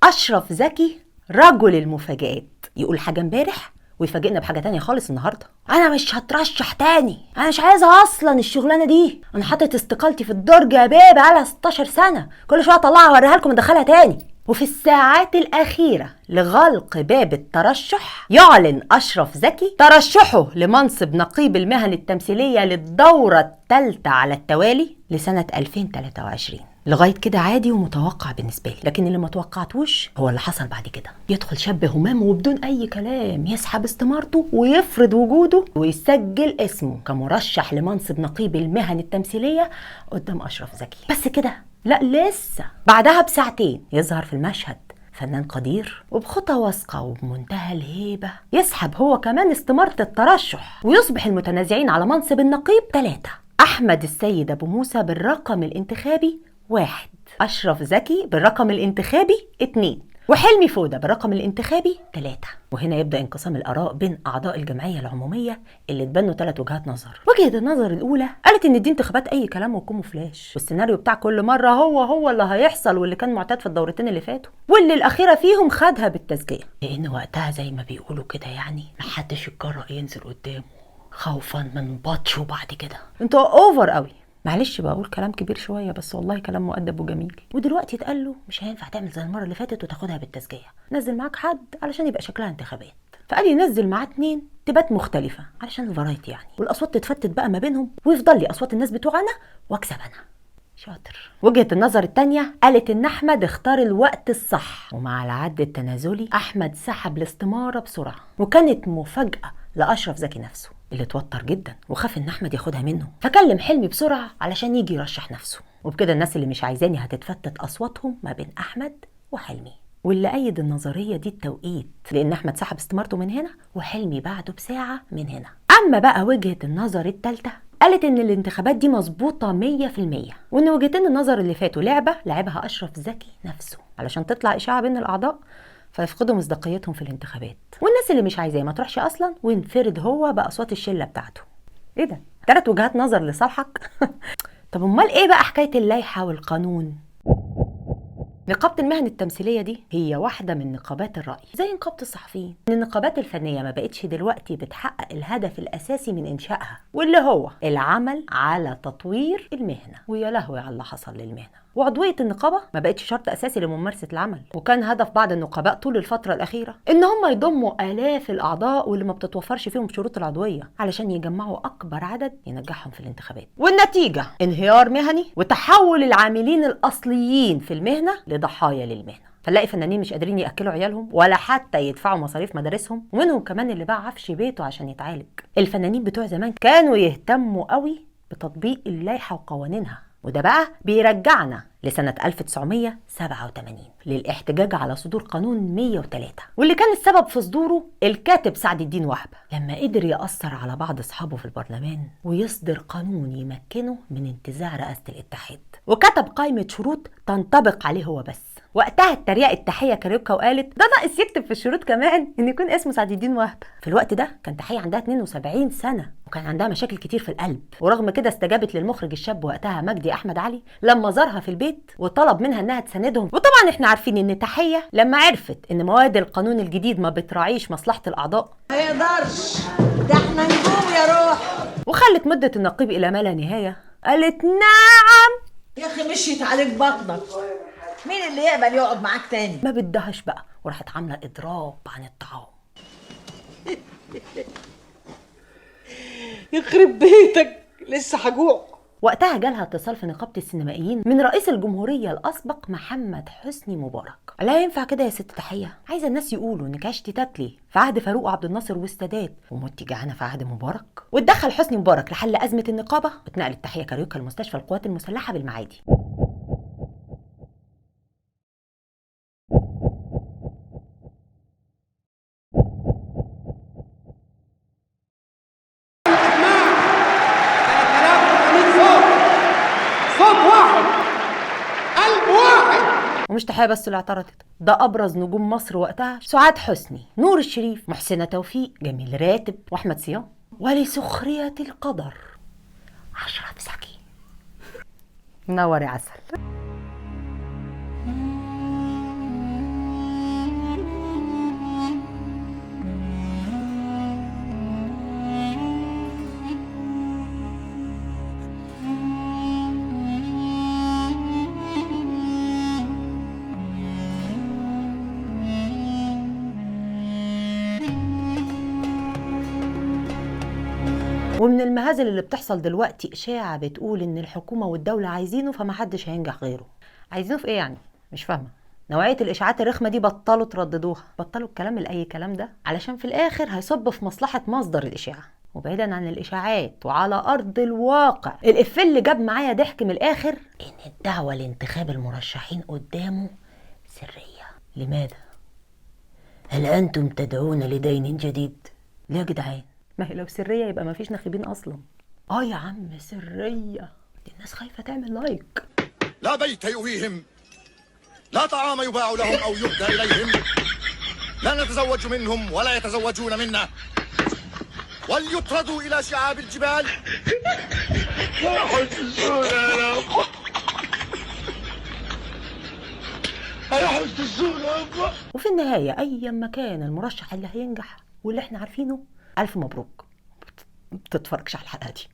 أشرف زكي رجل المفاجآت، يقول حاجة امبارح ويفاجئنا بحاجة تانية خالص النهاردة. أنا مش هترشح تاني، أنا مش عايزة أصلا الشغلانة دي، أنا حاطط استقالتي في الدرج يا بيه بقالها 16 سنة، كل شوية أطلعها وأوريها لكم أدخلها تاني. وفي الساعات الأخيرة لغلق باب الترشح يعلن أشرف زكي ترشحه لمنصب نقيب المهن التمثيلية للدورة الثالثة على التوالي لسنة 2023. لغاية كده عادي ومتوقع بالنسبة لي، لكن اللي ما توقعتوش هو اللي حصل بعد كده. يدخل شاب همام وبدون أي كلام يسحب استمارته ويفرض وجوده ويسجل اسمه كمرشح لمنصب نقيب المهن التمثيلية قدام أشرف زكي. بس كده؟ لا لسه. بعدها بساعتين يظهر في المشهد فنان قدير وبخطى واثقة وبمنتهى الهيبة يسحب هو كمان استمارة الترشح، ويصبح المتنازعين على منصب النقيب 3: أحمد السيد أبو موسى بالرقم الانتخابي 1، أشرف زكي بالرقم الانتخابي 2، وحلمي فودة بالرقم الانتخابي 3. وهنا يبدأ انقسام الآراء بين أعضاء الجمعية العمومية اللي اتبنوا 3 وجهات نظر. وجهة النظر الأولى قالت إن دي انتخابات أي كلام وكوموفلاش، والسيناريو بتاع كل مرة هو اللي هيحصل واللي كان معتاد في الدورتين اللي فاتوا، واللي الأخيرة فيهم خدها بالتسجيل، لأن وقتها زي ما بيقولوا كده يعني محدش يتجرأ ينزل قدامه خوفا من بطشه بعد كده. انتوا أوفر قوي. معلش بقول كلام كبير شويه بس والله كلام مؤدب وجميل. ودلوقتي اتقال له مش هينفع تعمل زي المره اللي فاتت وتاخدها بالتسجيه، نزل معاك حد علشان يبقى شكلها انتخابات. فقال ينزل معاه 2 تبات مختلفه علشان الفرايتي يعني، والاصوات تتفتت بقى ما بينهم ويفضل لي اصوات الناس بتوعنا واكسب انا. شاطر. وجهة النظر التانية قالت ان احمد اختار الوقت الصح، ومع العد التنازلي احمد سحب الاستمارة بسرعة، وكانت مفاجأة لأشرف زكي نفسه اللي اتوتر جدا وخاف ان احمد ياخدها منه، فكلم حلمي بسرعة علشان يجي يرشح نفسه. وبكده الناس اللي مش عايزاني هتتفتت اصواتهم ما بين احمد وحلمي. واللي أيد النظرية دي التوقيت، لأن أحمد سحب استمارته من هنا وحلمي بعده بساعة من هنا. أما بقى وجهة النظر التالتة قالت إن الانتخابات دي مظبوطة 100%، وإن وجهتين النظر اللي فاتوا لعبها أشرف زكي نفسه علشان تطلع إشاعة بين الأعضاء فيفقدوا مصداقيتهم في الانتخابات، والناس اللي مش عايزاه ما تروحش أصلا وينفرد هو بأصوات الشلة بتاعته. إيه ده؟ 3 وجهات نظر لصالحك؟ طب أمال إيه بقى حكاية اللائحة والقانون؟ نقابة المهن التمثيلية دي هي واحدة من نقابات الرأي زي نقابة الصحفيين. النقابات الفنية ما بقتش دلوقتي بتحقق الهدف الأساسي من إنشائها، واللي هو العمل على تطوير المهنة. ويا لهوي على اللي حصل للمهنة. وعضوية النقابة ما بقتش شرط أساسي لممارسة العمل، وكان هدف بعض النقباء طول الفترة الأخيرة إن هم يضموا آلاف الأعضاء واللي ما بتتوفرش فيهم شروط العضوية علشان يجمعوا أكبر عدد ينجحهم في الانتخابات. والنتيجة انهيار مهني وتحول العاملين الأصليين في المهنة لضحايا للمهنة. فنلاقي فنانين مش قادرين يأكلوا عيالهم ولا حتى يدفعوا مصاريف مدارسهم، ومنهم كمان اللي باع عفش بيته عشان يتعالج. الفنانين بتوع زمان كانوا يهتموا قوي بتطبيق اللائحة وقوانينها، وده بقى بيرجعنا لسنة 1987 للاحتجاج على صدور قانون 103، واللي كان السبب في صدوره الكاتب سعد الدين وهبة لما قدر يأثر على بعض أصحابه في البرلمان ويصدر قانون يمكنه من انتزاع رئاسة الاتحاد، وكتب قائمة شروط تنطبق عليه هو بس. وقتها اتريقت تحية كاريوكا وقالت ده ناقص يكتب في الشروط كمان ان يكون اسمه سعد الدين وهبة. في الوقت ده كان تحية عندها 72 سنة وكان عندها مشاكل كتير في القلب، ورغم كده استجابت للمخرج الشاب وقتها مجدي احمد علي لما زارها في البيت وطلب منها انها تساندهم. وطبعا احنا عارفين ان تحية لما عرفت ان مواد القانون الجديد ما بتراعيش مصلحة الاعضاء ما يقدرش، ده احنا نجوم يا روح، وخلت مدة النقيب الى ما لا نهاية. قالت نعم يا اخي مشيت عليك بطنك، مين اللي يقبل يقعد معاك تاني؟ ما بدهاش بقى وراحت عاملة اضراب عن الطعام. يخرب بيتك لسه هجوع. وقتها جالها اتصال في نقابة السينمائيين من رئيس الجمهورية الأسبق محمد حسني مبارك. لا ينفع كده يا ست تحية، عايزة الناس يقولوا انك عشتي تاكلي في عهد فاروق وعبد الناصر والسادات ومتي جعانة في عهد مبارك. واتدخل حسني مبارك لحل أزمة النقابة واتنقلت تحية كاريوكا لمستشفى القوات المسلحة بالمعادي. ومش تحية بس اللي اعترضت، ده أبرز نجوم مصر وقتها سعاد حسني، نور الشريف، محسنة توفيق، جميل راتب، وأحمد صيام. ولسخرية القدر أشرف زكي. منور يا عسل. ومن المهازل اللي بتحصل دلوقتي اشاعه بتقول ان الحكومه والدوله عايزينه فمحدش هينجح غيره. عايزينه في ايه يعني؟ مش فاهمه. نوعيه الاشاعات الرخمه دي بطلوا ترددوها، بطلوا الكلام اي كلام ده، علشان في الاخر هيصب في مصلحه مصدر الاشاعه. وبعيدا عن الاشاعات وعلى ارض الواقع، الافيه اللي جاب معايا ضحك من الاخر ان الدعوه لانتخاب المرشحين قدامه سريه. لماذا؟ هل انتم تدعون لدين جديد؟ ليه يا جدعان؟ ما هي لو سريه يبقى ما فيش ناخبين اصلا. يا عم سريه، دي الناس خايفه تعمل لايك. لا بيت يؤويهم، لا طعام يباع لهم أو يهدى إليهم، لا نتزوج منهم ولا يتزوجون منا، وليطردوا إلى شعاب الجبال. وفي النهايه ايا ما كان المرشح اللي هينجح واللي احنا عارفينه، الف مبروك. ما بتتفرجش على الحلقه دي.